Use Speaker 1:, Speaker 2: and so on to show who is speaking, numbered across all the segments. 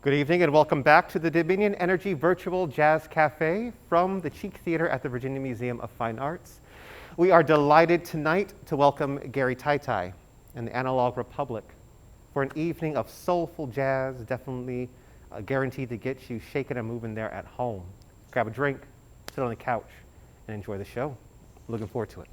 Speaker 1: Good evening and welcome back to the Dominion Energy Virtual Jazz Café from the Cheek Theater at the Virginia Museum of Fine Arts. We are delighted tonight to welcome Gary Titi and the Analogue Republic for an evening of soulful jazz, definitely guaranteed to get you shaking and moving there at home. Grab a drink, sit on the couch, and enjoy the show. Looking forward to it.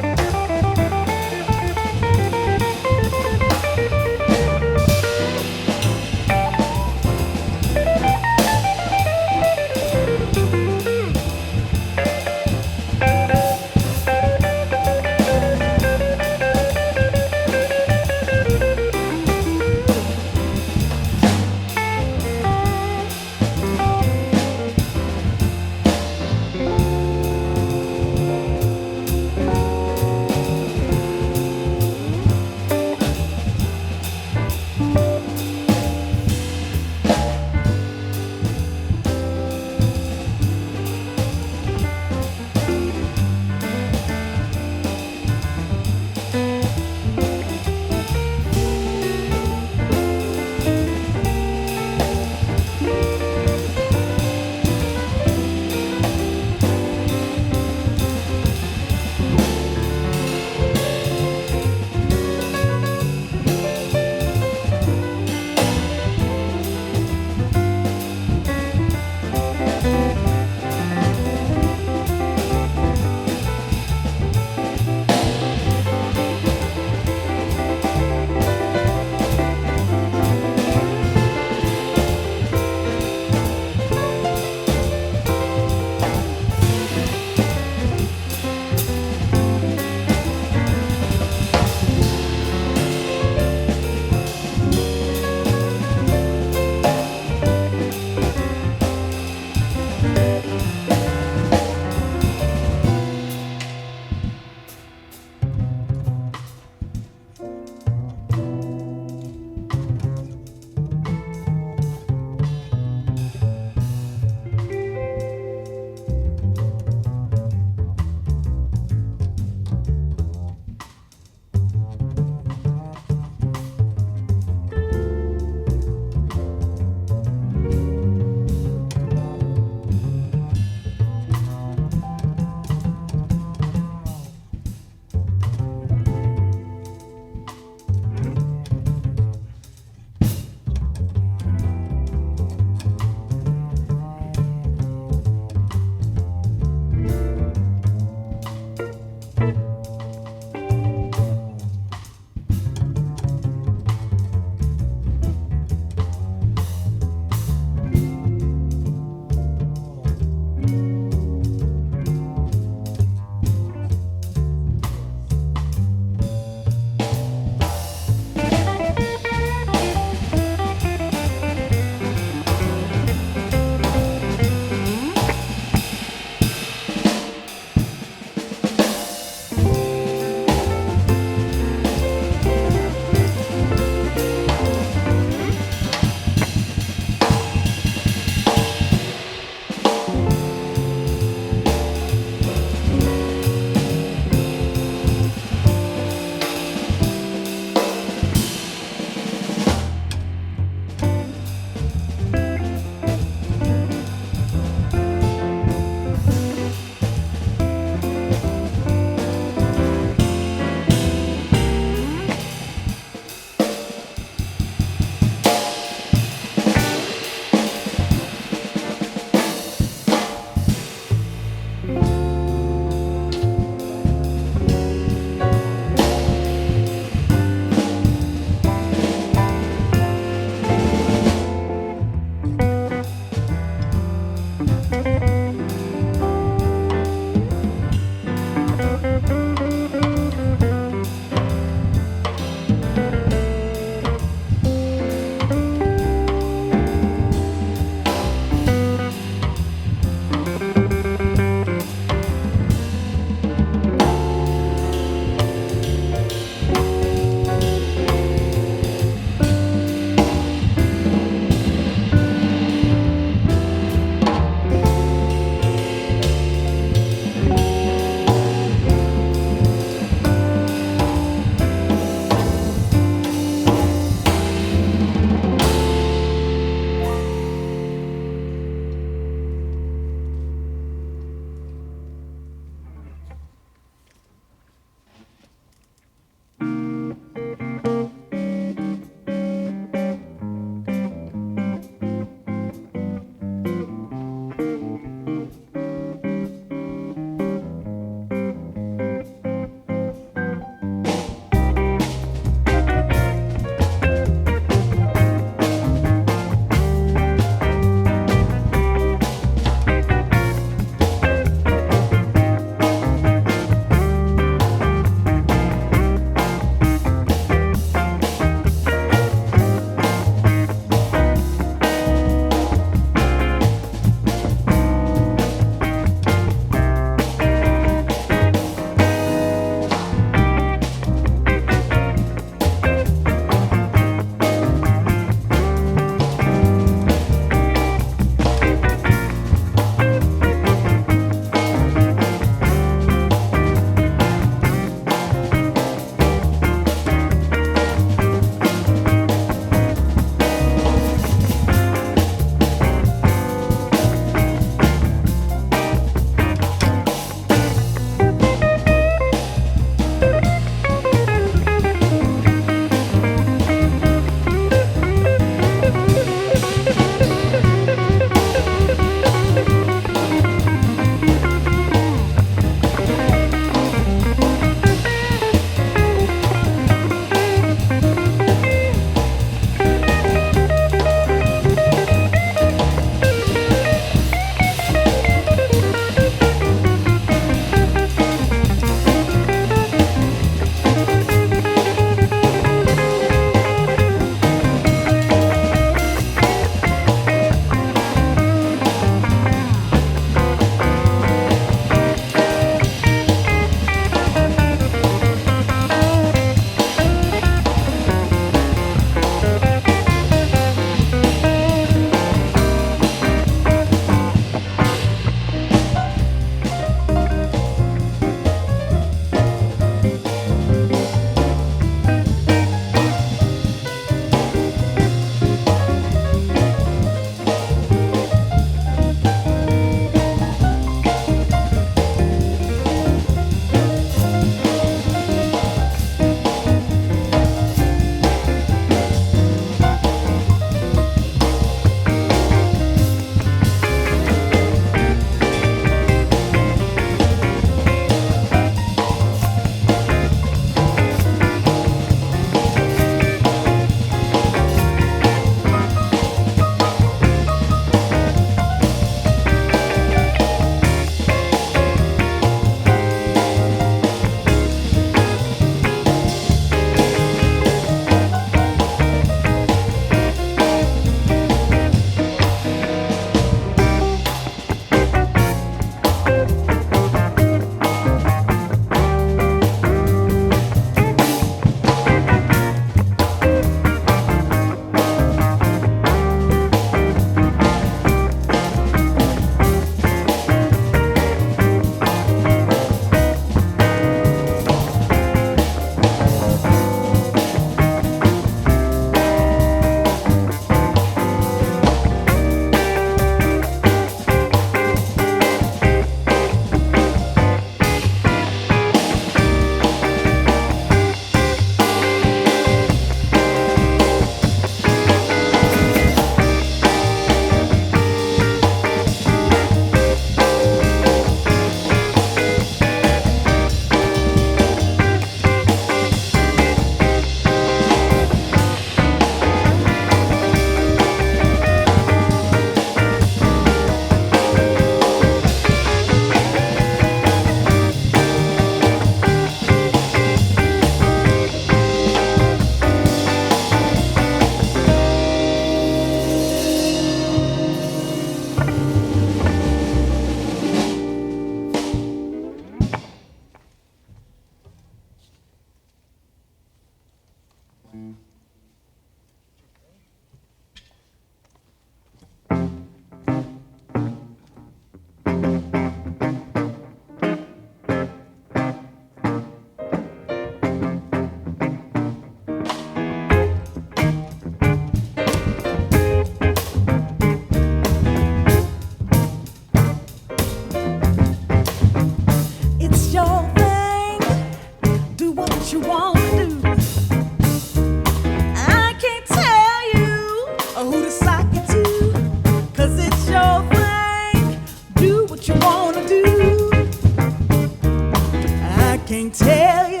Speaker 2: can't tell you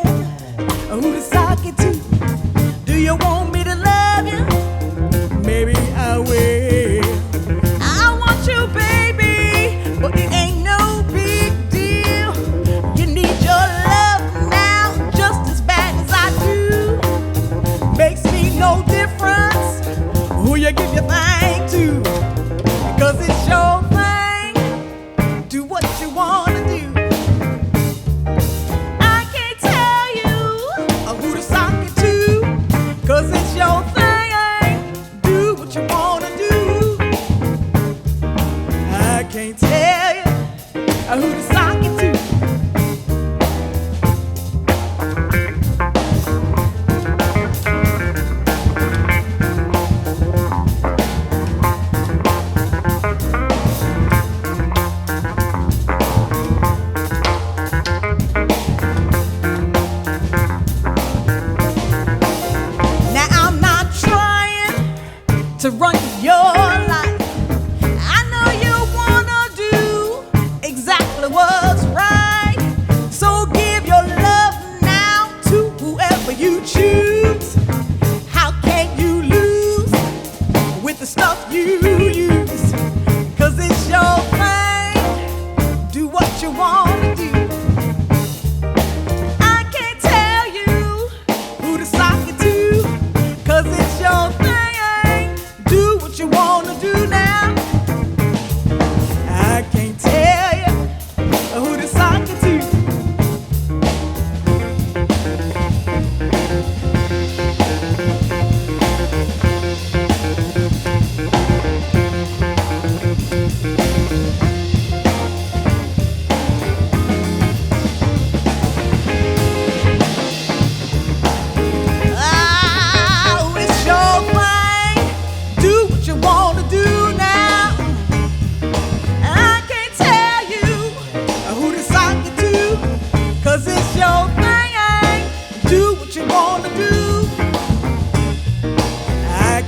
Speaker 2: who to sock it to. Do you want me to love you? Maybe I will. I want you, baby, but it ain't no big deal. You need your love now just as bad as I do. Makes me no difference who you give your thing to, because it's your thing. Do what you wanna do. I can't tell you who to sock it to, 'cause it's your thing. Do what you wanna do. I can't tell you who to sock it to. To run your life, I know you wanna do exactly what's right. So give your love now to whoever you choose. How can you lose with the stuff you use? 'Cause it's your thing. Do what you wanna do. I can't tell you who to sock it to, 'cause it's your thing. Do what you wanna do now. I can't tell you who to sock it to.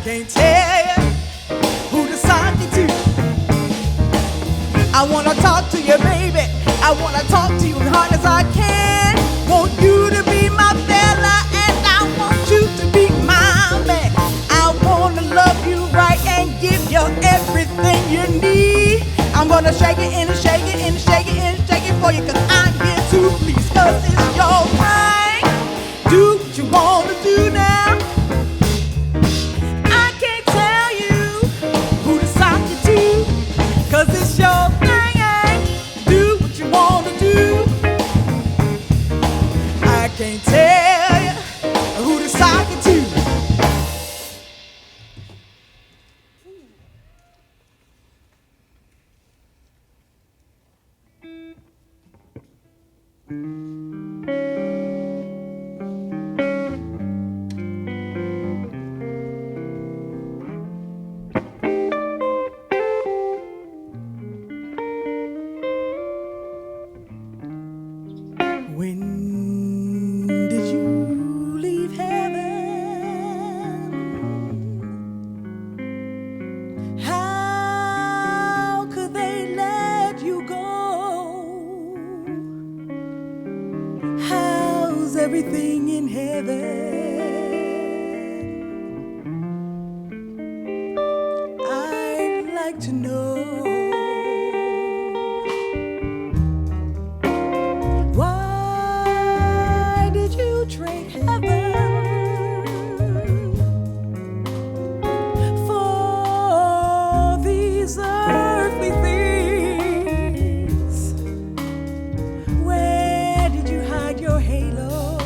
Speaker 2: Can't tell you who to sock it to. I wanna talk to you, baby. I wanna talk to you as hard as I can. Want you to be my fella, and I want you to be my man. I wanna love you right and give you everything you need. I'm gonna shake it and shake it and shake it and shake it for you, 'cause I'm here to please. 'Cause it's your thing. Do what you wanna do now. I can't tell you who to sock it to, 'cause it's your thing. Do what you wanna do. I can't tell you who to sock it to. When did you leave heaven? How could they let you go? How's everything in heaven? I'd like to know. Trade heaven for these earthly things. Where did you hide your halo?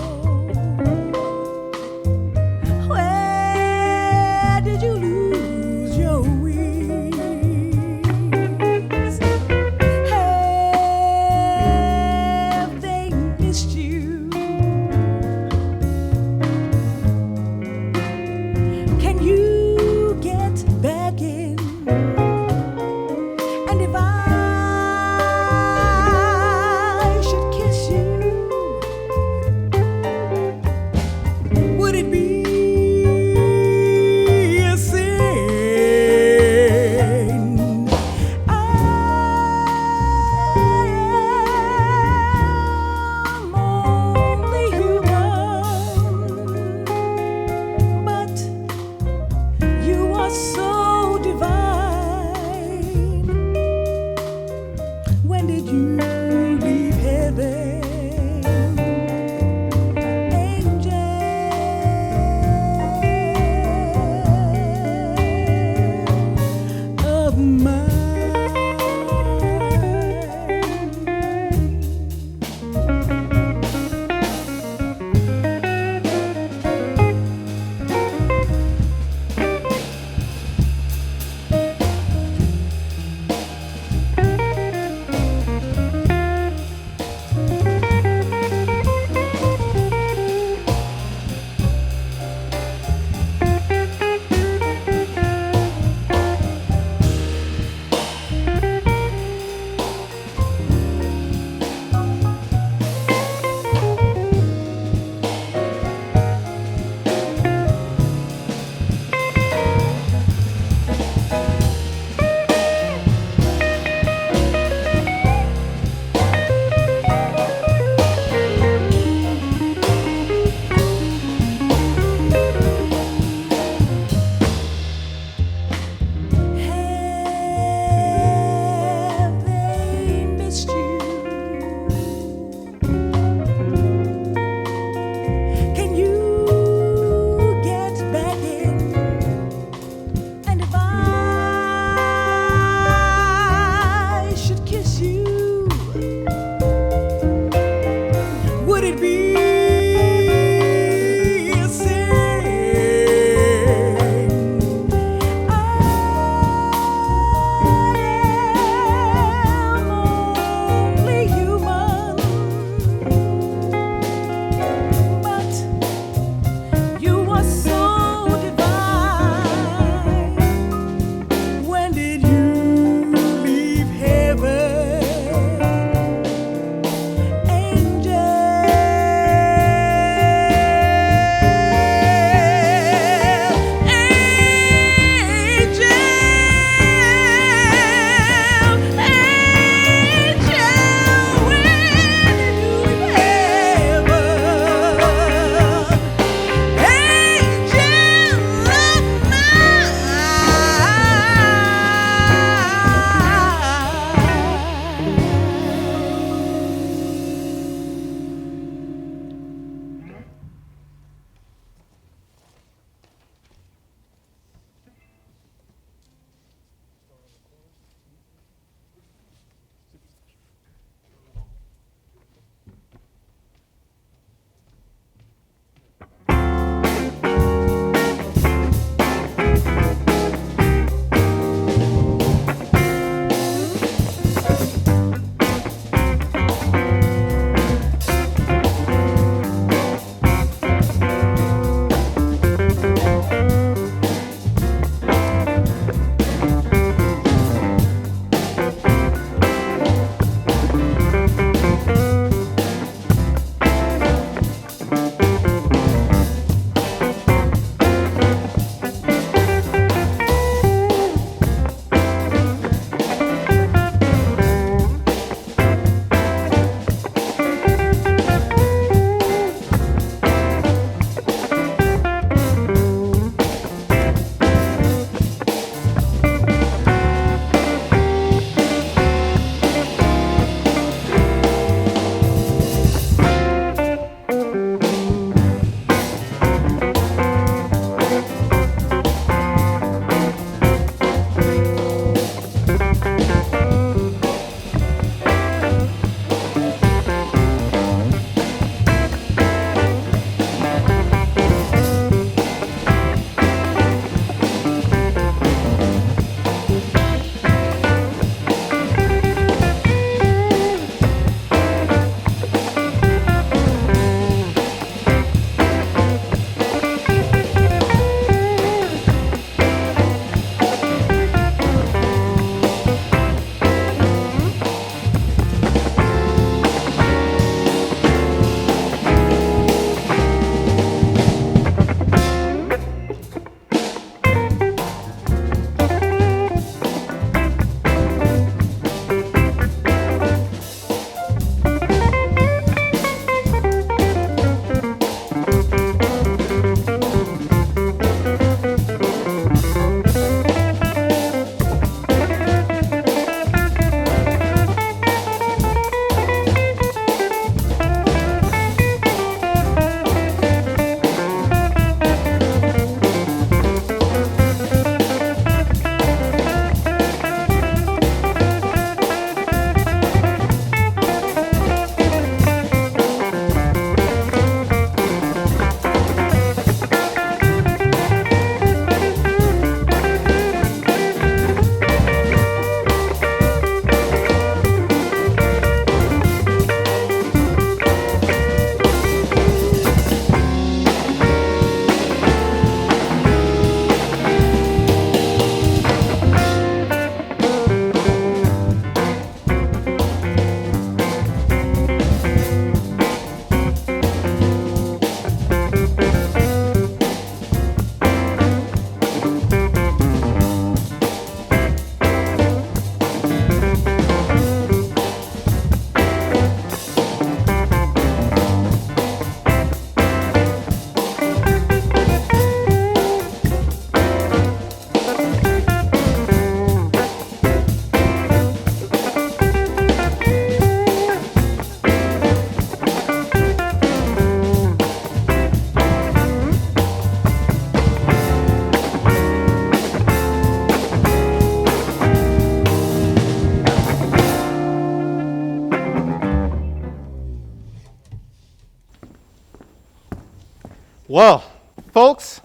Speaker 1: Well, folks,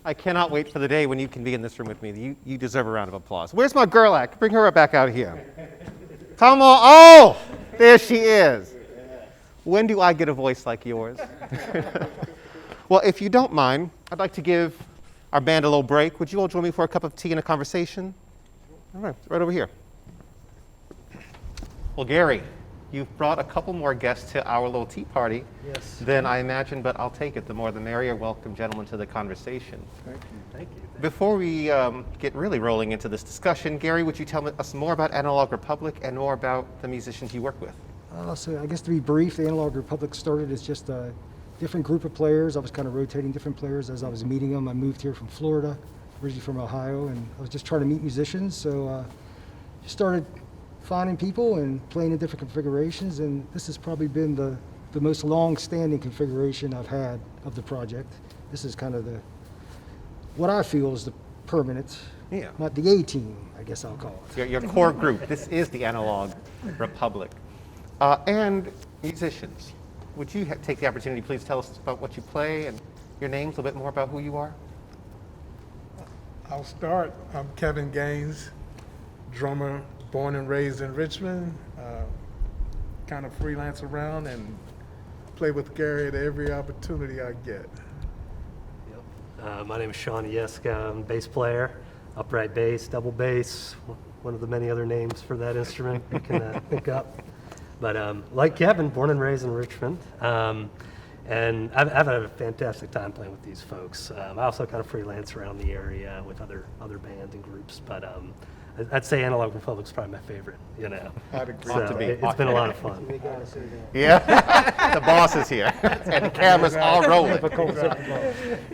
Speaker 1: I cannot wait for the day when you can be in this room with me. You deserve a round of applause. Where's my girl at? Bring her back out here. Come on. Oh, there she is. When do I get a voice like yours? Well, if you don't mind, I'd like to give our band a little break. Would you all join me for a cup of tea and a conversation? All right, right over here. Well, Gary, you've brought a couple more guests to our little tea party than I imagined, but I'll take it. The more the merrier. Welcome, gentlemen, to the conversation.
Speaker 3: Thank you. Thank you.
Speaker 1: Before we get really rolling into this discussion, Gary, would you tell us more about Analogue Republic and more about the musicians you work with?
Speaker 3: So I guess to be brief, the Analogue Republic started as just a different group of players. I was kind of rotating different players as I was meeting them. I moved here from Florida, originally from Ohio, and I was just trying to meet musicians. So just started finding people and playing in different configurations, and this has probably been the most long-standing configuration I've had of the project. This is kind of what I feel is the permanent, not the A-team, I guess I'll call it.
Speaker 1: Your core group. This is the Analogue Republic. And musicians, would you take the opportunity, please tell us about what you play and your names, a little bit more about who you are?
Speaker 4: I'll start. I'm Kevin Gaines, drummer, born and raised in Richmond. Kind of freelance around and play with Gary at every opportunity I get.
Speaker 5: My name is Sean Ieska. I'm a bass player, upright bass, double bass, one of the many other names for that instrument you can think up. But like Kevin, born and raised in Richmond, and I've had a fantastic time playing with these folks. I also kind of freelance around the area with other bands and groups, but I'd say Analogue Republic's probably my favorite, you know.
Speaker 4: I'd agree.
Speaker 5: So it's been a lot of fun.
Speaker 1: Yeah, the boss is here, and the camera's all rolling.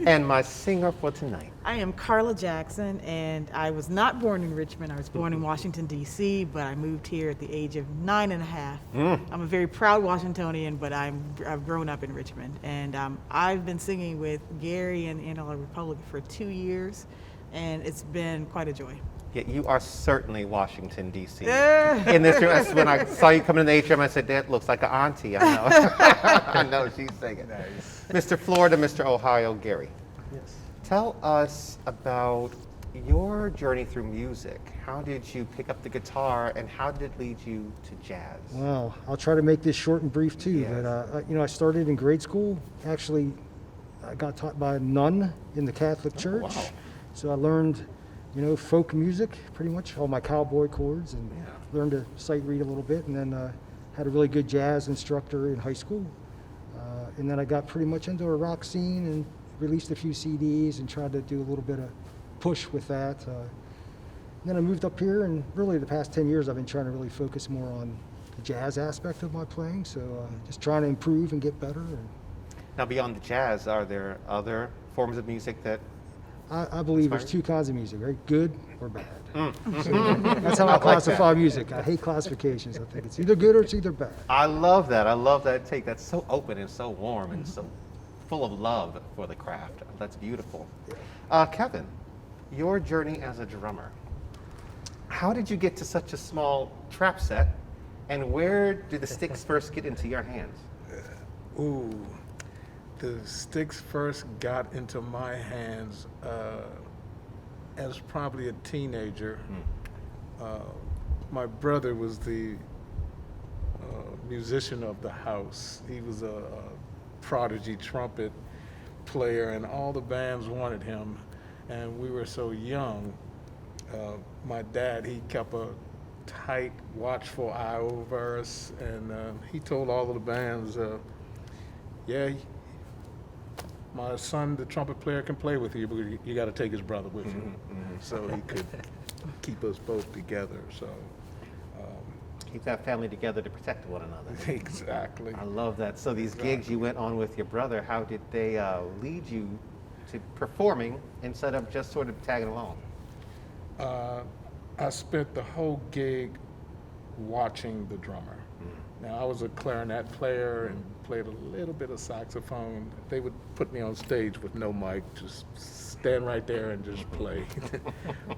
Speaker 1: And my singer for tonight.
Speaker 6: I am Carla Jackson, and I was not born in Richmond. I was born in Washington, D.C., but I moved here at the age of 9.5. I'm a very proud Washingtonian, but I've grown up in Richmond. And I've been singing with Gary and Analogue Republic for 2 years, and it's been quite a joy.
Speaker 1: Yeah, you are certainly Washington, D.C. In this room, that's when I saw you coming in the atrium, I said, that looks like an auntie. I know. I know she's singing. Nice. Mr. Florida, Mr. Ohio, Gary.
Speaker 3: Yes.
Speaker 1: Tell us about your journey through music. How did you pick up the guitar, and how did it lead you to jazz?
Speaker 3: Well, I'll try to make this short and brief too.
Speaker 1: Yes.
Speaker 3: But I started in grade school. Actually, I got taught by a nun in the Catholic Church.
Speaker 1: Wow.
Speaker 3: So I learned, folk music, pretty much, all my cowboy chords, and learned to sight read a little bit, and then had a really good jazz instructor in high school. And then I got pretty much into a rock scene and released a few CDs and tried to do a little bit of push with that. Then I moved up here, and really the past 10 years I've been trying to really focus more on the jazz aspect of my playing, so just trying to improve and get better.
Speaker 1: Now, beyond the jazz, are there other forms of music that
Speaker 3: I believe there's two kinds of music, right? Good or bad.
Speaker 1: Mm.
Speaker 3: So that's how I classify music. I hate classifications. I think it's either good or it's either bad.
Speaker 1: I love that. I love that take. That's so open and so warm and so full of love for the craft. That's beautiful. Kevin, your journey as a drummer. How did you get to such a small trap set, and where did the sticks first get into your hands?
Speaker 4: The sticks first got into my hands as probably a teenager. My brother was the musician of the house. He was a prodigy trumpet player, and all the bands wanted him. And we were so young. My dad, he kept a tight, watchful eye over us, and he told all of the bands, my son, the trumpet player, can play with you, but you got to take his brother with you, so he could keep us both together. So
Speaker 1: Keep that family together to protect one another.
Speaker 4: Exactly.
Speaker 1: I love that. So these gigs you went on with your brother, how did they lead you to performing instead of just sort of tagging along?
Speaker 4: I spent the whole gig watching the drummer. Now, I was a clarinet player and played a little bit of saxophone. They would put me on stage with no mic, just stand right there and just play.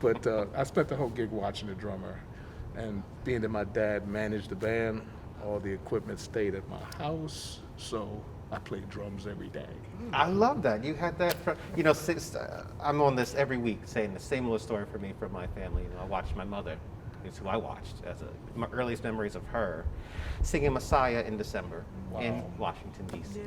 Speaker 4: But I spent the whole gig watching the drummer. And being that my dad managed the band, all the equipment stayed at my house. so I play drums every day.
Speaker 1: I love that. You had that from, you know, I'm on this every week saying the same little story for me from my family. You know, I watched my mother, is who I watched my earliest memories of her, singing Messiah in December in Washington, D.C.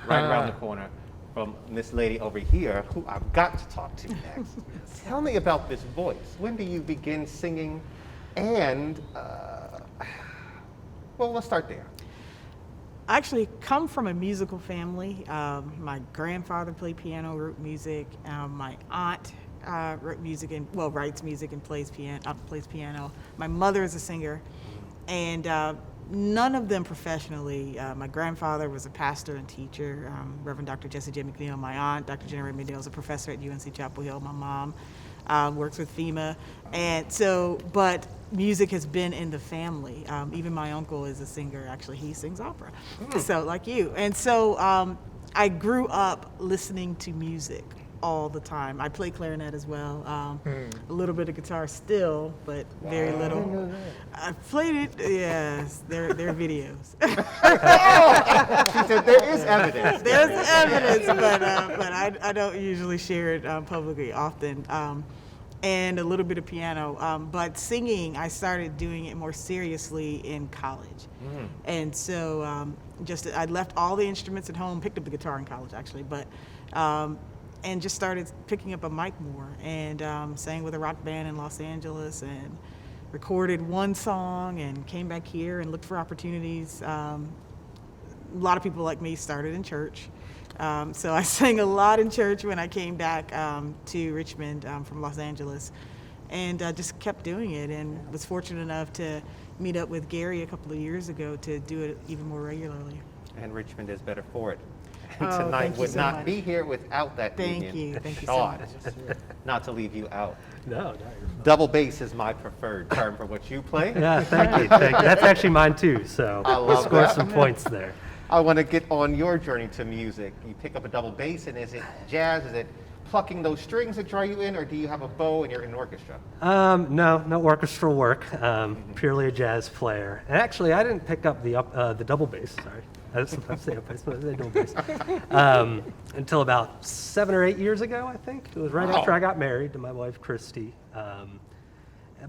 Speaker 1: Right around the corner from this lady over here who I've got to talk to next. Tell me about this voice. When do you begin singing? And, well, let's start there.
Speaker 6: I actually come from a musical family. My grandfather played piano, wrote music. My aunt wrote music and writes music and plays piano. My mother is a singer, and none of them professionally. My grandfather was a pastor and teacher, Reverend Dr. Jesse J. McNeil. My aunt, Dr. Jennifer McNeil, is a professor at UNC Chapel Hill. My mom works with FEMA, and so, but music has been in the family. Even my uncle is a singer. Actually, he sings opera, so like you. And so I grew up listening to music all the time. I play clarinet as well, a little bit of guitar still, but very little. I played it, yes, there are videos.
Speaker 1: She said there is evidence.
Speaker 6: There's evidence, but I don't usually share it publicly often. And a little bit of piano, but singing, I started doing it more seriously in college. And so I left all the instruments at home, picked up the guitar in college actually, but and just started picking up a mic more, and sang with a rock band in Los Angeles, and recorded one song, and came back here and looked for opportunities. A lot of people like me started in church. So I sang a lot in church when I came back to Richmond from Los Angeles, and just kept doing it, and was fortunate enough to meet up with Gary a couple of years ago to do it even more regularly.
Speaker 1: And Richmond is better for it.
Speaker 6: Oh,
Speaker 1: Tonight
Speaker 6: thank you
Speaker 1: would
Speaker 6: so
Speaker 1: not
Speaker 6: much.
Speaker 1: be here without that
Speaker 6: Thank
Speaker 1: union.
Speaker 6: you. Thank you so
Speaker 1: Thought,
Speaker 6: much.
Speaker 1: not to leave you out.
Speaker 5: No, you're fine.
Speaker 1: Double bass is my preferred term for what you play.
Speaker 5: Yeah, thank you. That's actually mine too. So
Speaker 1: I
Speaker 5: we'll
Speaker 1: love
Speaker 5: score
Speaker 1: that.
Speaker 5: some points there.
Speaker 1: I want to get on your journey to music. You pick up a double bass, and is it jazz? Is it plucking those strings that draw you in, or do you have a bow and you're in an orchestra?
Speaker 5: No orchestral work. Purely a jazz player. And actually, I didn't pick up the double bass. Sorry, I sometimes say bass, but I say double bass. Until about 7 or 8 years ago, I think. It was right after I got married to my wife, Christy.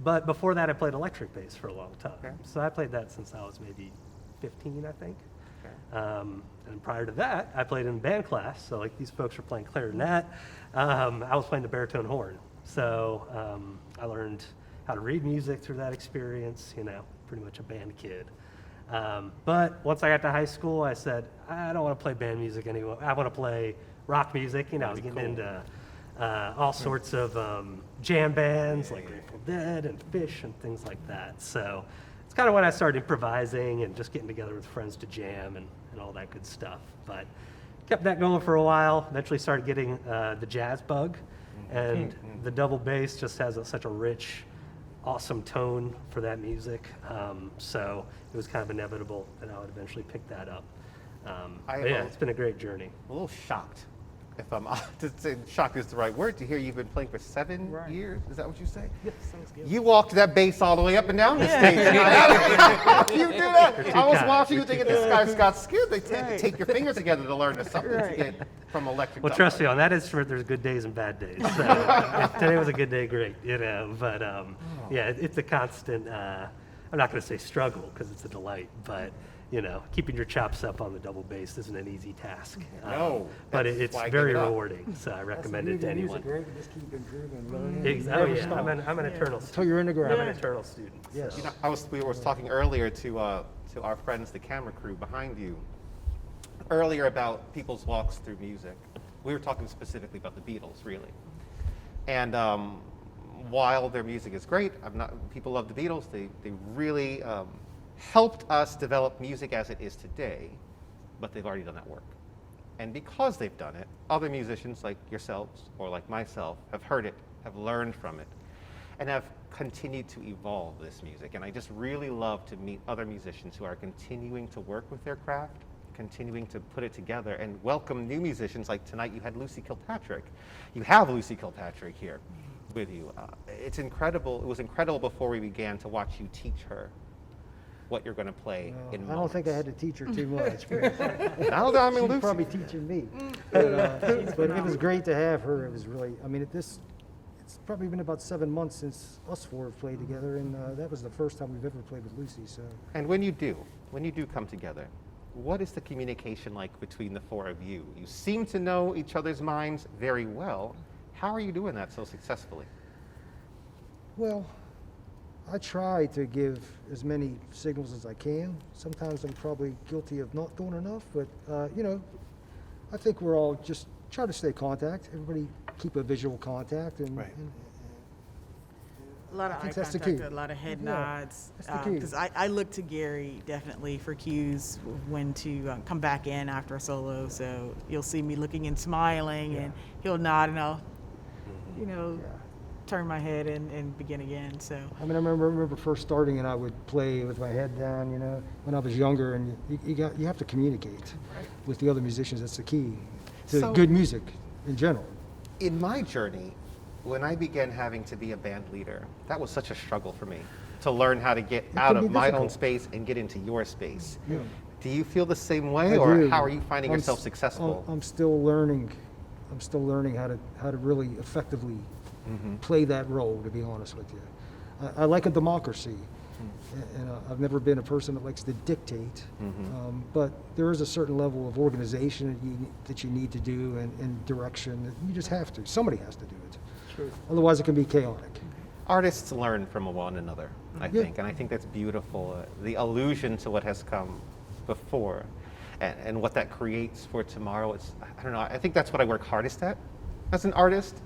Speaker 5: But before that, I played electric bass for a long time.
Speaker 1: Okay.
Speaker 5: So I played that since I was maybe 15, I think.
Speaker 1: Okay.
Speaker 5: And prior to that, I played in band class. So like these folks were playing clarinet. I was playing the baritone horn. So I learned how to read music through that experience, pretty much a band kid. But once I got to high school, I said, I don't want to play band music anymore. I want to play rock music. I was getting into all sorts of jam bands like Grateful Dead and Fish and things like that. So it's kind of when I started improvising and just getting together with friends to jam and all that good stuff. But kept that going for a while. Eventually started getting the jazz bug, and the double bass just has such a rich, awesome tone for that music. So it was kind of inevitable that I would eventually pick that up. But yeah, it's been a great journey.
Speaker 1: A little shocked, if I'm to say shocked is the right word, to hear you've been playing for 7 years. Is that what you say?
Speaker 6: Yes, sounds good.
Speaker 1: You walked that bass all the way up and down the stage. You do that. I was watching you thinking this guy's got skill. They tend to take your fingers together to learn something to get from electric.
Speaker 5: Well, trust me, on that instrument, there's good days and bad days. So if today was a good day, great, But yeah, it's a constant. I'm not going to say struggle because it's a delight, but keeping your chops up on the double bass isn't an easy task.
Speaker 1: No,
Speaker 5: but
Speaker 1: that's
Speaker 5: it's
Speaker 1: why I
Speaker 5: very
Speaker 1: give it up.
Speaker 5: rewarding. So I recommend it to anyone.
Speaker 3: Music, right? You just keep improving, learning.
Speaker 5: Oh
Speaker 3: never
Speaker 5: yeah,
Speaker 3: stop.
Speaker 5: I'm an eternal.
Speaker 3: Until you're in the ground.
Speaker 5: I'm an eternal student.
Speaker 3: Yes.
Speaker 5: So.
Speaker 1: We were talking earlier to our friends, the camera crew behind you, earlier about people's walks through music. We were talking specifically about the Beatles, really. And while their music is great, people love the Beatles. They really helped us develop music as it is today, but they've already done that work. And because they've done it, other musicians like yourselves or like myself have heard it, have learned from it, and have continued to evolve this music. And I just really love to meet other musicians who are continuing to work with their craft, continuing to put it together, and welcome new musicians. Like tonight you had Lucy Kilpatrick. You have Lucy Kilpatrick here with you. It's incredible. It was incredible before we began to watch you teach her what you're going to play in
Speaker 3: I don't think I had to teach her too much.
Speaker 1: I mean,
Speaker 3: She's
Speaker 1: Lucy.
Speaker 3: probably teaching me. But it was great to have her. It was really, I mean, it's probably been about 7 months since us four have played together, and that was the first time we've ever played with Lucy. So.
Speaker 1: And when you do come together, what is the communication like between the four of you? You seem to know each other's minds very well. How are you doing that so successfully?
Speaker 3: Well, I try to give as many signals as I can. Sometimes I'm probably guilty of not doing enough, but I think we're all just try to stay contact. Everybody keep a visual contact, and,
Speaker 1: Right.
Speaker 3: and
Speaker 6: A lot of
Speaker 3: I
Speaker 6: eye
Speaker 3: think that's the
Speaker 6: contact,
Speaker 3: key.
Speaker 6: a lot of head
Speaker 3: Yeah,
Speaker 6: nods.
Speaker 3: that's the key.
Speaker 6: Because I look to Gary definitely for cues when to come back in after a solo. So you'll see me looking and smiling, and he'll nod, and I'll,
Speaker 3: yeah.
Speaker 6: turn my head and begin again. So
Speaker 3: I mean, I remember first starting, and I would play with my head down, when I was younger, and you have to communicate with the other musicians. That's the key to
Speaker 1: So-
Speaker 3: good music in general.
Speaker 1: In my journey, when I began having to be a band leader, that was such a struggle for me to learn how to get out
Speaker 3: can
Speaker 1: of
Speaker 3: be
Speaker 1: my own
Speaker 3: difficult.
Speaker 1: space and get into your space.
Speaker 3: Yeah.
Speaker 1: Do you feel the same way,
Speaker 3: I
Speaker 1: or
Speaker 3: do.
Speaker 1: how are you finding
Speaker 3: I'm
Speaker 1: yourself
Speaker 3: s-
Speaker 1: successful?
Speaker 3: I'm still learning. I'm still learning how to really effectively play that role. To be honest with you, I like a democracy, and I've never been a person that likes to dictate. But there is a certain level of organization that you need to do, and direction. That you just have to. Somebody has to do it.
Speaker 4: True.
Speaker 3: Otherwise, it can be chaotic.
Speaker 1: Artists learn from one another, I
Speaker 3: Yeah.
Speaker 1: think, and I think that's beautiful. The allusion to what has come before and what that creates for tomorrow, I don't know, I think that's what I work hardest at as an artist.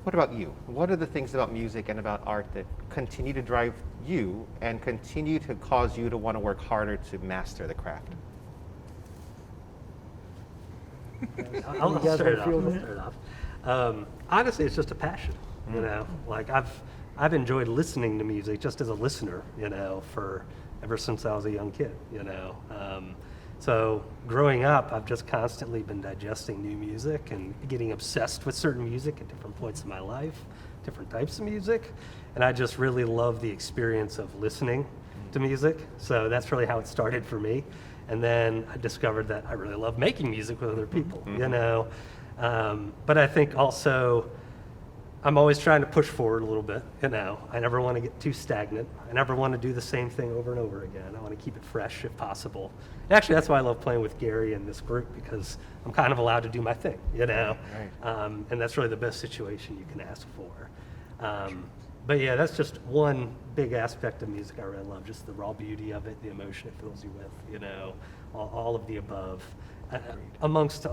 Speaker 1: What about you? What are the things about music and about art that continue to drive you and continue to cause you to want to work harder to master the craft?
Speaker 5: I'll
Speaker 3: You guys
Speaker 5: start it
Speaker 3: wanna
Speaker 5: off.
Speaker 3: field
Speaker 5: I'll
Speaker 3: it?
Speaker 5: start it off. Honestly, it's just a passion. Like I've enjoyed listening to music just as a listener. For ever since I was a young kid. So growing up, I've just constantly been digesting new music and getting obsessed with certain music at different points in my life, different types of music, and I just really love the experience of listening to music. So that's really how it started for me. And then I discovered that I really love making music with other people, But I think also I'm always trying to push forward a little bit, I never want to get too stagnant. I never want to do the same thing over and over again. I want to keep it fresh if possible. And actually, that's why I love playing with Gary and this group, because I'm kind of allowed to do my thing, And that's really the best situation you can ask for. But yeah, that's just one big aspect of music I really love, just the raw beauty of it, the emotion it fills you with, all of the above. Amongst,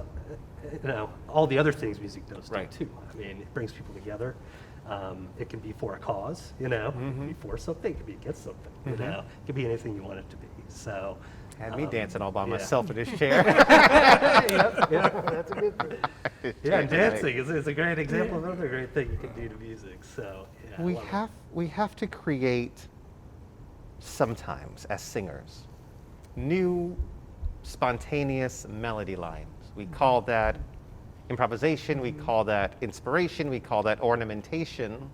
Speaker 5: all the other things music does
Speaker 1: Right.
Speaker 5: too. I mean, it brings people together. It can be for a cause, it can be for something, it can be against something, it can be anything you want it to be. So,
Speaker 1: Had me dancing all by
Speaker 5: yeah.
Speaker 1: myself in this chair.
Speaker 3: That's a good thing.
Speaker 5: yeah, dancing is a great example of another great thing you can do to music. So, yeah, I love it.
Speaker 1: We have to create sometimes as singers new spontaneous melody lines. We call that improvisation, we call that inspiration, we call that ornamentation.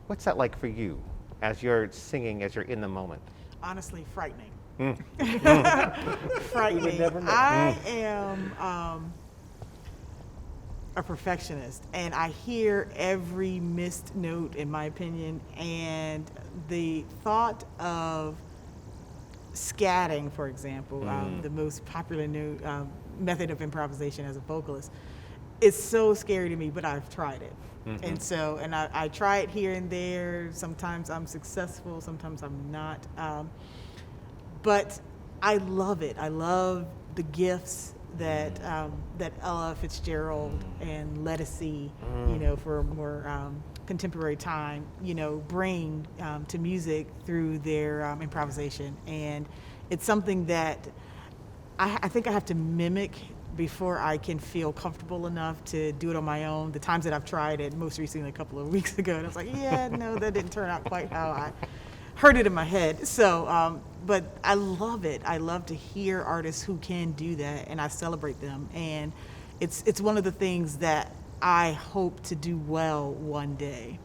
Speaker 1: What's that like for you as you're singing, as you're in the moment?
Speaker 6: honestly, frightening.
Speaker 3: You
Speaker 6: Frightening.
Speaker 3: would never know.
Speaker 6: I am a perfectionist, and I hear every missed note, in my opinion, and the thought of scatting, for example, the most popular new method of improvisation as a vocalist, is so scary to me, but I've tried it. And so, and I try it here and there. Sometimes I'm successful, sometimes I'm not. But I love it. I love the gifts that that Ella Fitzgerald and Lettucey, you know, for a more contemporary time, you know, bring to music through their improvisation. And it's something that I think I have to mimic before I can feel comfortable enough to do it on my own. The times that I've tried it, most recently a couple of weeks ago, and I was like, yeah, no, that didn't turn out quite how I heard it in my head. So, but I love it. I love to hear artists who can do that, and I celebrate them. And it's one of the things that I hope to do well one day.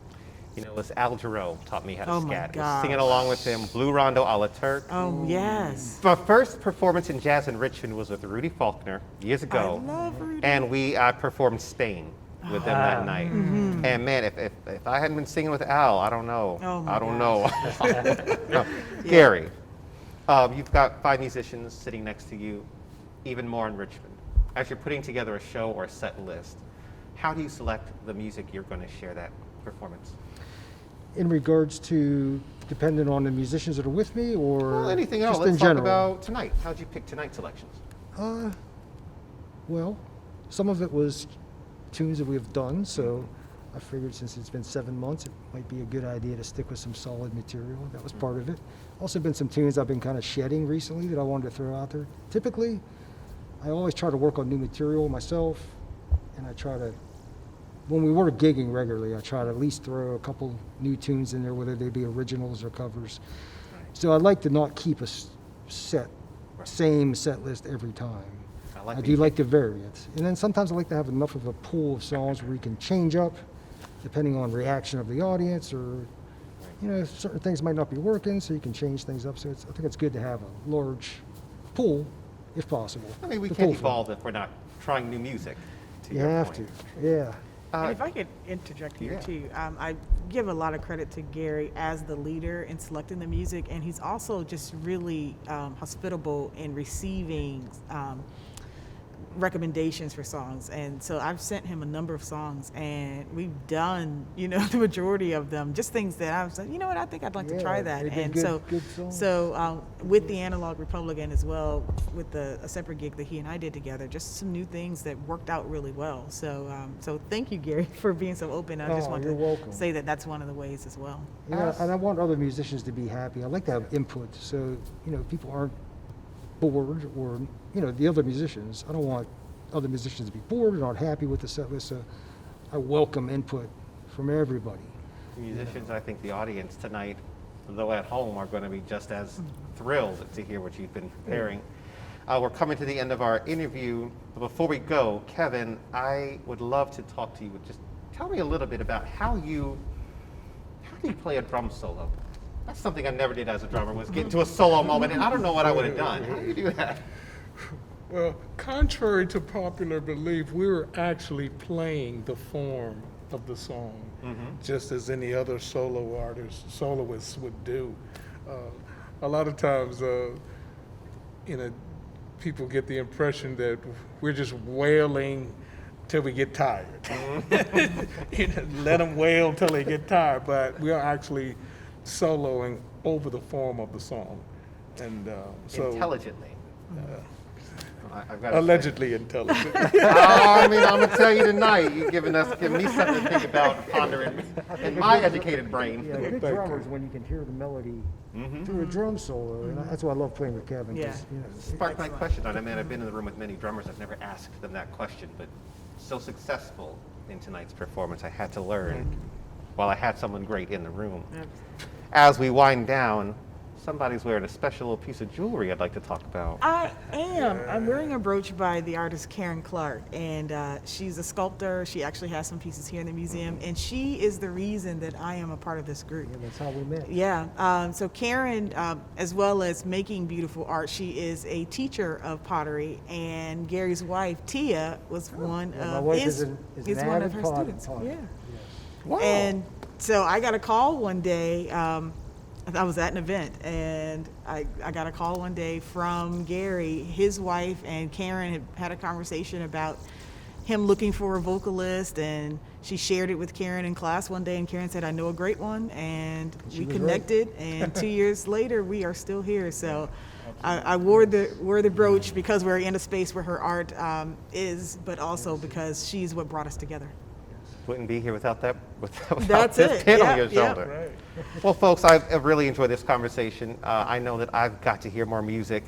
Speaker 1: You know, it was Al Jarreau taught me how to
Speaker 6: Oh my
Speaker 1: scat. Was singing
Speaker 6: gosh.
Speaker 1: along with him, Blue Rondo a la Turk.
Speaker 6: Oh, yes.
Speaker 1: My first performance in jazz in Richmond was with Rudy Faulkner years ago.
Speaker 6: I love Rudy.
Speaker 1: And we performed Spain with them that night.
Speaker 6: Mm-hmm.
Speaker 1: And man, if I hadn't been singing with Al, I don't know.
Speaker 6: Oh my
Speaker 1: I don't know. No. Gary, you've got 5 musicians sitting next to you, even more in Richmond. As you're putting together a show or a set list, how do you select the music you're going to share that performance?
Speaker 3: In regards to dependent on the musicians that are with me, or
Speaker 1: Well, anything else.
Speaker 3: just in
Speaker 1: Let's talk
Speaker 3: general?
Speaker 1: about tonight. How'd you pick tonight's selections?
Speaker 3: Well, some of it was tunes that we have done, so I figured since it's been 7 months, it might be a good idea to stick with some solid material. That was part of it. Also been some tunes I've been kind of shedding recently that I wanted to throw out there. Typically, I always try to work on new material myself, and I try to, when we were gigging regularly, I try to at least throw a couple new tunes in there, whether they be originals or covers. So I'd like to not keep a same set list every time. I do like to vary it. And then sometimes I like to have enough of a pool of songs where you can change up depending on reaction of the audience, or, you know, certain things might not be working, so you can change things up. So I think it's good to have a large pool, if possible.
Speaker 1: I mean, we
Speaker 3: to
Speaker 1: can't
Speaker 3: pull from.
Speaker 1: evolve if we're not trying new music. To
Speaker 3: You
Speaker 1: your
Speaker 3: have
Speaker 1: point.
Speaker 3: to, yeah.
Speaker 6: And if I could interject here
Speaker 1: Yeah.
Speaker 6: too, I give a lot of credit to Gary as the leader in selecting the music, and he's also just really hospitable in receiving recommendations for songs. And so I've sent him a number of songs, and we've done, you know, the majority of them, just things that I was like, you know what, I think I'd like to try
Speaker 3: Yeah,
Speaker 6: that.
Speaker 3: they've been
Speaker 6: And
Speaker 3: good songs.
Speaker 6: so with the Analogue Republican as well, with a separate gig that he and I did together, just some new things that worked out really well. So so thank you, Gary, for being so open. I just
Speaker 3: Oh,
Speaker 6: want
Speaker 3: you're
Speaker 6: to
Speaker 3: welcome.
Speaker 6: say that that's one of the ways as well.
Speaker 3: Yeah, and I want other musicians to be happy. I like to have input, so, you know, people aren't bored, or, you know, the other musicians. I don't want other musicians to be bored or not happy with the set list, so I welcome input from everybody.
Speaker 1: Musicians, I think the audience tonight, though at home, are going to be just as thrilled to hear what you've been preparing. We're coming to the end of our interview. But before we go, Kevin, I would love to talk to you. Just tell me a little bit about how do you play a drum solo? That's something I never did as a drummer, was get into a solo moment, and I don't know what I would have done. How do you do that?
Speaker 4: Well, contrary to popular belief, we were actually playing the form of the song, just as any other soloists would do. A lot of times, you know, people get the impression that we're just wailing till we get tired. You know, let them wail till they get tired, but we are actually soloing over the form of the song, and so
Speaker 1: Intelligently. I've got to
Speaker 4: allegedly intelligent.
Speaker 1: I mean, I'm gonna tell you tonight. You've given me something to think about, pondering in my educated brain.
Speaker 3: Yeah, good
Speaker 4: Thank
Speaker 3: drummers when you can hear the melody through a drum solo, and that's why I love playing with Kevin. 'Cause,
Speaker 6: Yeah.
Speaker 3: you know,
Speaker 1: Sparked my question. I mean, I've been in the room with many drummers. I've never asked them that question, but so successful in tonight's performance, I had to learn while I had someone great in the room. As we wind down, somebody's wearing a special piece of jewelry I'd like to talk about.
Speaker 6: I am. I'm wearing a brooch by the artist Karen Clark, and she's a sculptor. She actually has some pieces here in the museum, and she is the reason that I am a part of this group.
Speaker 3: yeah, that's how we met.
Speaker 6: Yeah. So Karen, as well as making beautiful art, she is a teacher of pottery, and Gary's wife Tia was one
Speaker 3: Yeah, my
Speaker 6: of
Speaker 3: wife
Speaker 6: his.
Speaker 3: is an
Speaker 6: is one of
Speaker 3: avid
Speaker 6: her
Speaker 3: potter.
Speaker 6: students. Yeah.
Speaker 1: Wow.
Speaker 6: And so I got a call one day. I was at an event, and I got a call one day from Gary. His wife and Karen had a conversation about him looking for a vocalist, and she shared it with Karen in class one day, and Karen said, "I know a great one," and
Speaker 3: She
Speaker 6: we
Speaker 3: was
Speaker 6: connected, and 2 years later, we are still here. So I wore the brooch because we're in a space where her art is, but also because she's what brought us together.
Speaker 1: Wouldn't be here without
Speaker 6: That's
Speaker 1: this
Speaker 6: it.
Speaker 1: pin on
Speaker 6: Yeah,
Speaker 1: your
Speaker 6: yeah.
Speaker 1: shoulder.
Speaker 4: Right.
Speaker 1: Well, folks, I've really enjoyed this conversation. I know that I've got to hear more music.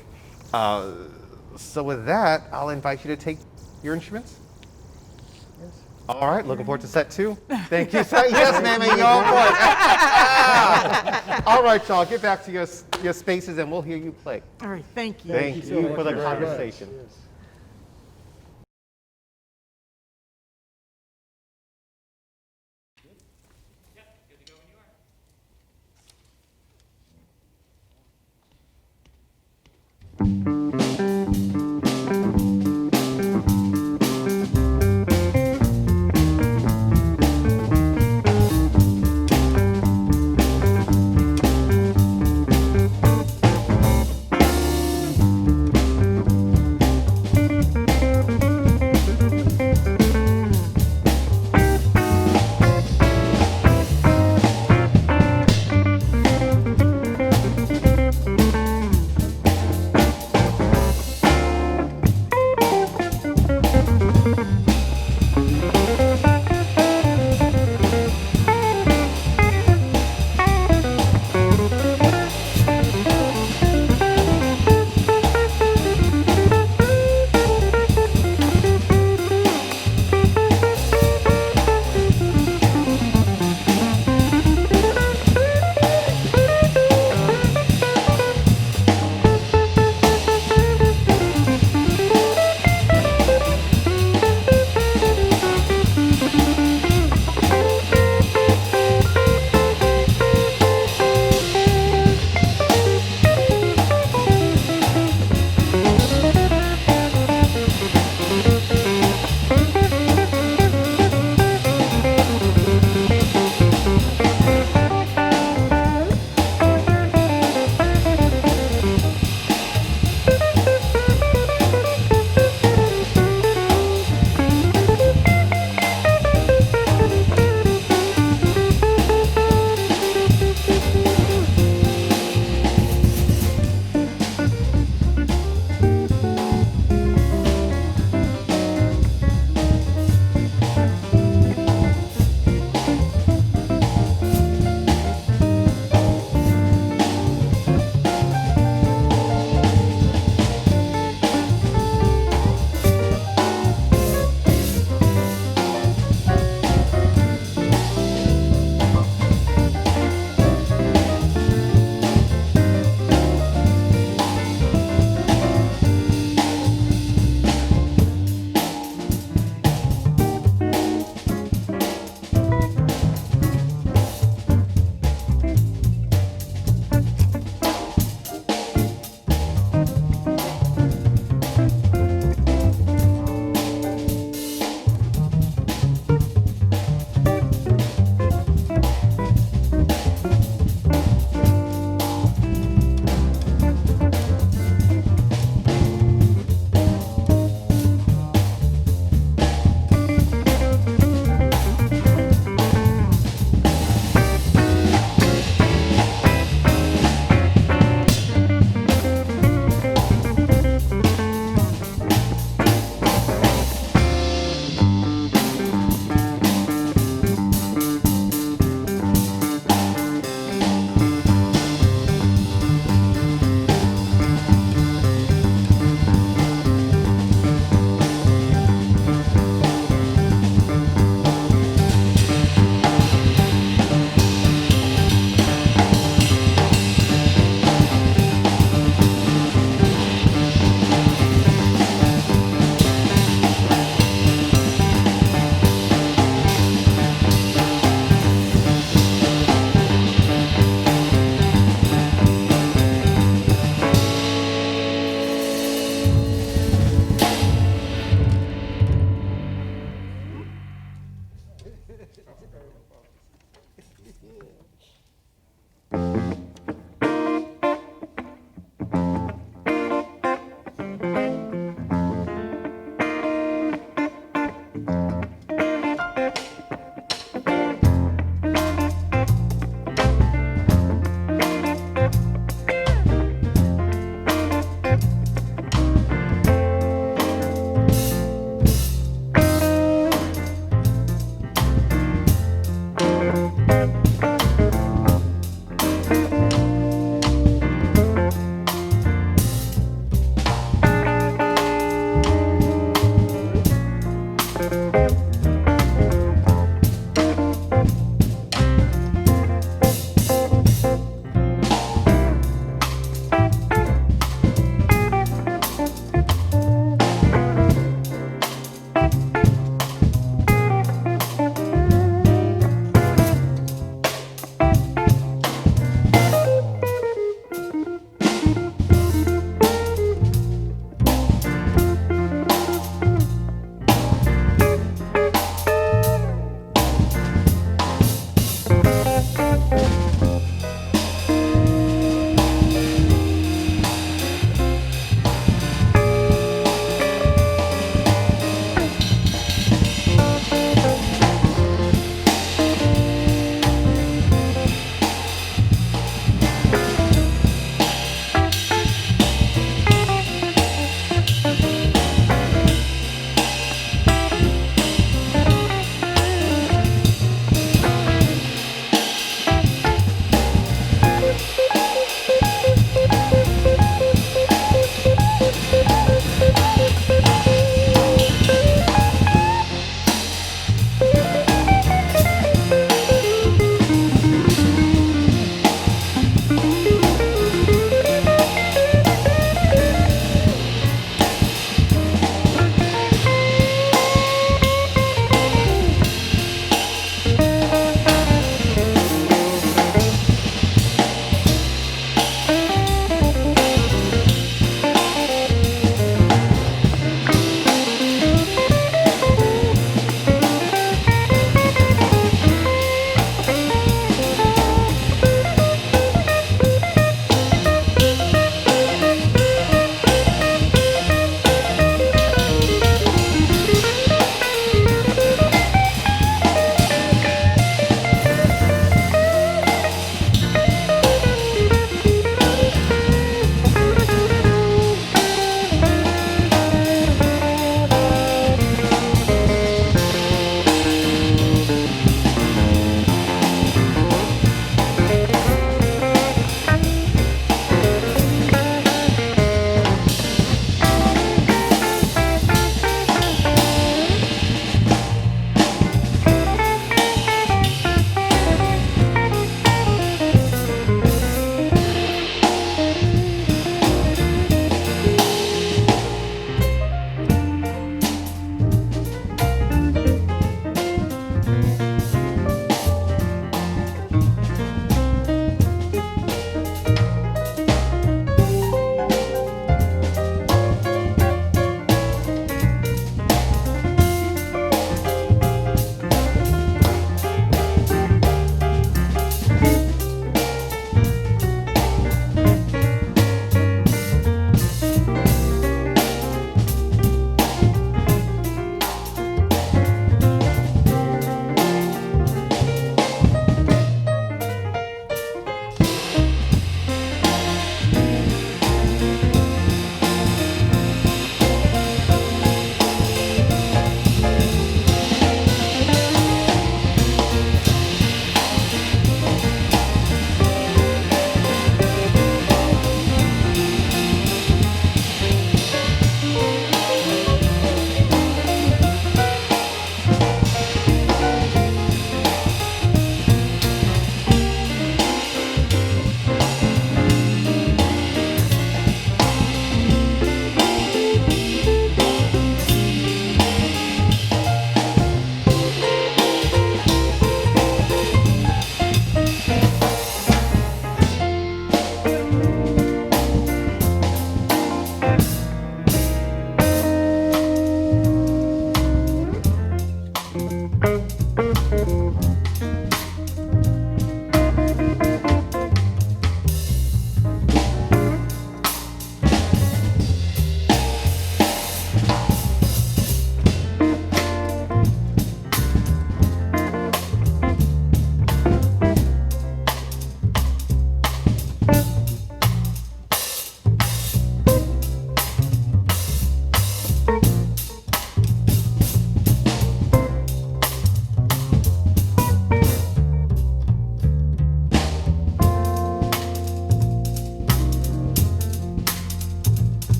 Speaker 1: So with that, I'll invite you to take your instruments.
Speaker 3: Yes.
Speaker 1: All right, looking forward to set 2. Thank you. Yes, ma'am, and you're on board. All right, y'all, get back to your spaces and we'll hear you play.
Speaker 6: All right, thank you.
Speaker 1: Thank
Speaker 3: so
Speaker 1: you
Speaker 3: much
Speaker 1: for the
Speaker 3: very much.
Speaker 1: conversation.
Speaker 3: Yes.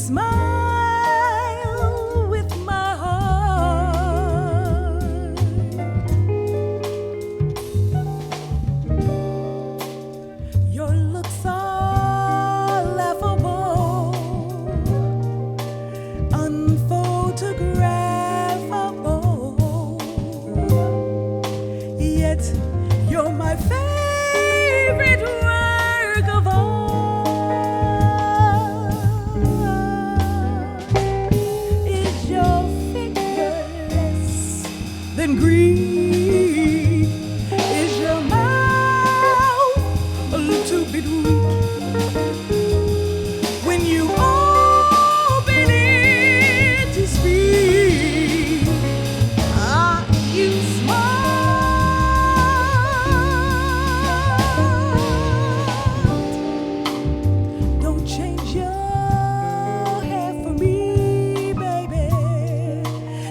Speaker 2: smile with my heart. Your looks are laughable, unphotographable, yet you're my favorite work of art. Is your figure less than Greek? Is your mouth a little bit weak? When you open it to speak, are you smart? Don't change your hair for me, baby.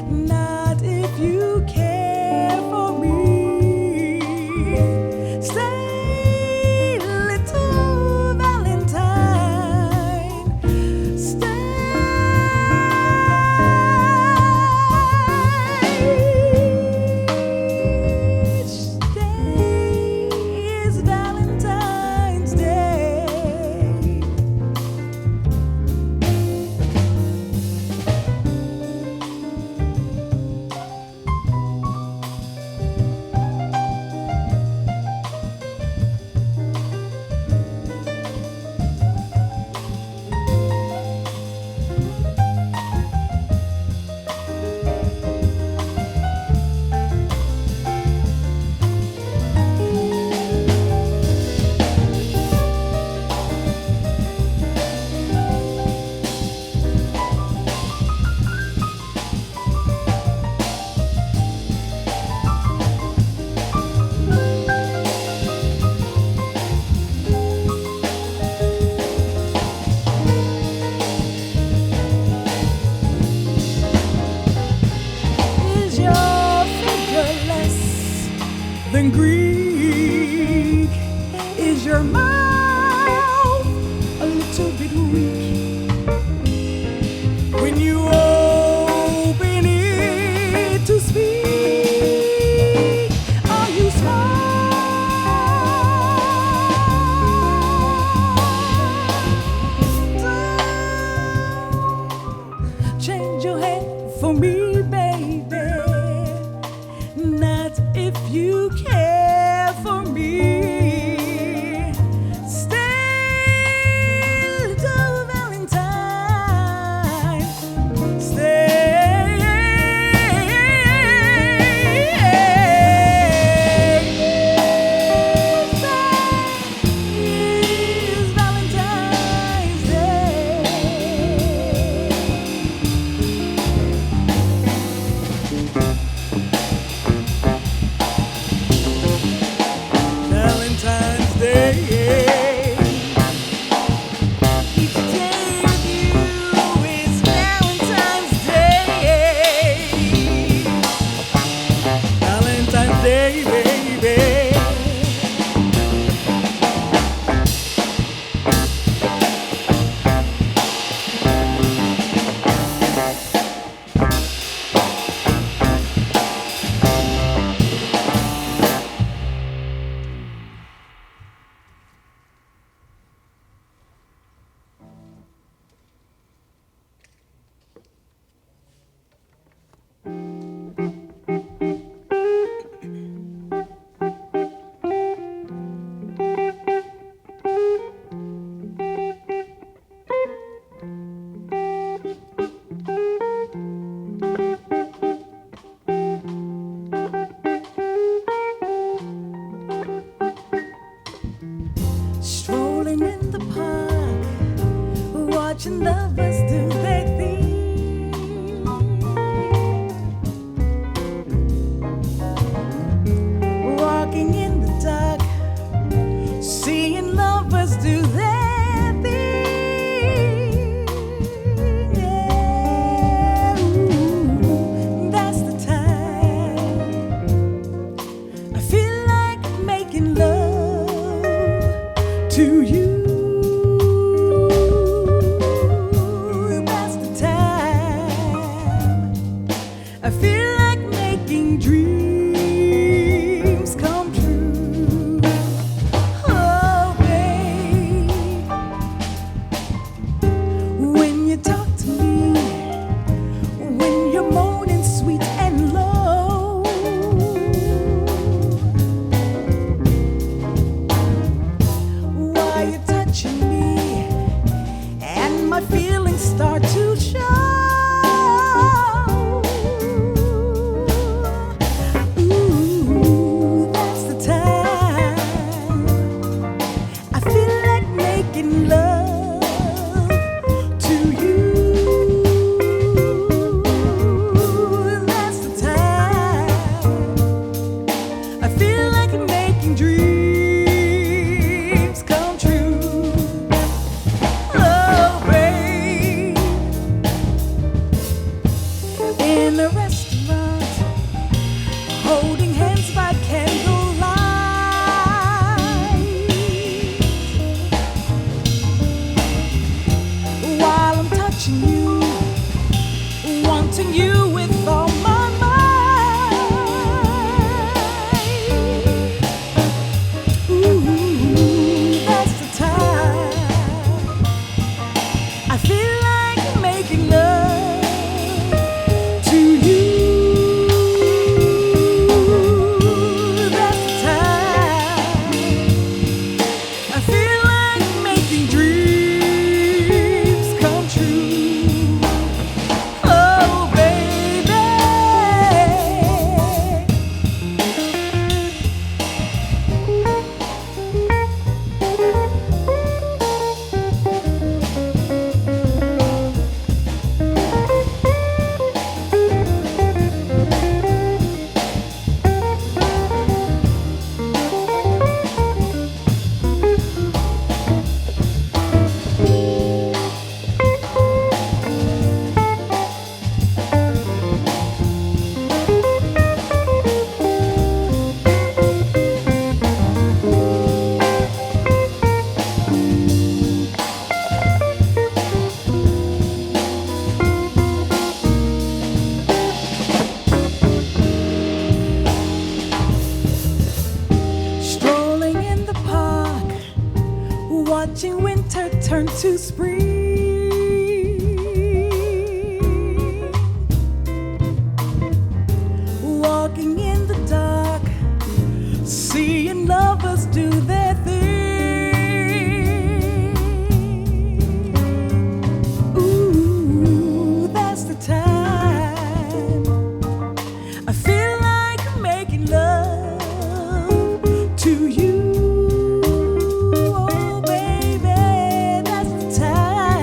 Speaker 2: Not if you care for me. Stay, little Valentine. Each day is Valentine's Day. Is your figure less than Greek? Is your mouth a little bit weak? When you open it to speak, are you smart? Change your hair for me, baby. Not if you care for me. Stay, little Valentine. Stay. Is Valentine's Day. Valentine's Day. Each day with you is Valentine's Day. Valentine's Day, baby. Strolling in the park, watching lovers do their thing. Walking in the dark, seeing lovers do their thing. Yeah, ooh, that's the time I feel like making love to you. making love to you. That's the time I feel like I'm making dreams come true. Oh, babe, in a restaurant, holding hands by candlelight, while I'm touching you, wanting you with all my might. Ooh, that's the time I feel like making love to you. That's the time I feel like making dreams come true. Oh, baby. Strolling in the park, watching winter turn to spring. Walking in the dark, seeing lovers do their thing. Ooh, that's the time I feel like making love to you. Oh, baby, that's the time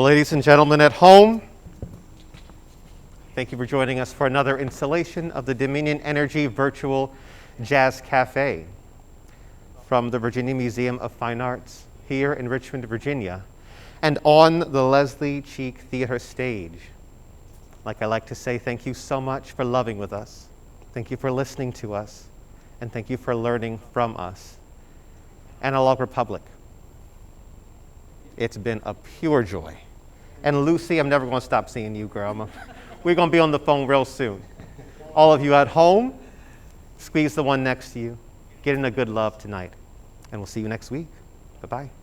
Speaker 1: Well, ladies and gentlemen at home, thank you for joining us for another installation of the Dominion Energy Virtual Jazz Café from the Virginia Museum of Fine Arts here in Richmond, Virginia, and on the Leslie Cheek Theater stage. Like I like to say, thank you so much for loving with us. Thank you for listening to us. And thank you for learning from us. Analogue Republic, it's been a pure joy. And Lucy, I'm never going to stop seeing you, girl. We're going to be on the phone real soon. All of you at home, squeeze the one next to you. Get in a good love tonight. And we'll see you next week. Bye-bye.